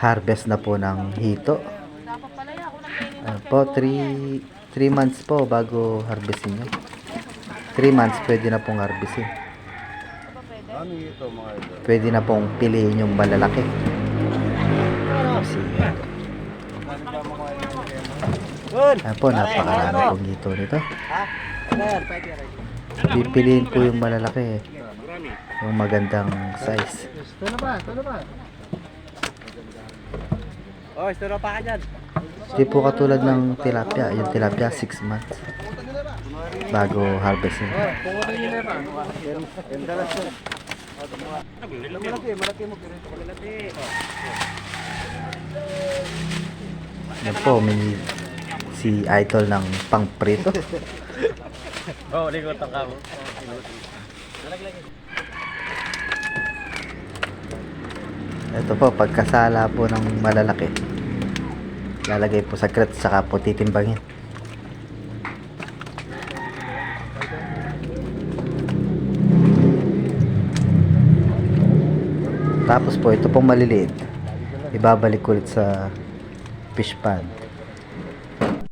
harvest na po ng hito. Ano po, 3 months po bago harvestin nyo. 3 months pwede na pong harvestin. Pwede na pong piliin yung malalaki. Ayan po, napakarami pong hito nito. Pipiliin po yung malalaki, yung magandang size. Oh, istiro pa ka dyan. Hindi po katulad ng tilapia. Yung tilapia 6 months bago harvestin. Yan po, may si idol ng pangprito. Oh, ligot ang kamo. Ito po, pagkasala po ng malalaki, lalagay po sa crate, saka po titimbangin. Tapos po, ito pong maliliit, ibabalik ulit sa fish pan.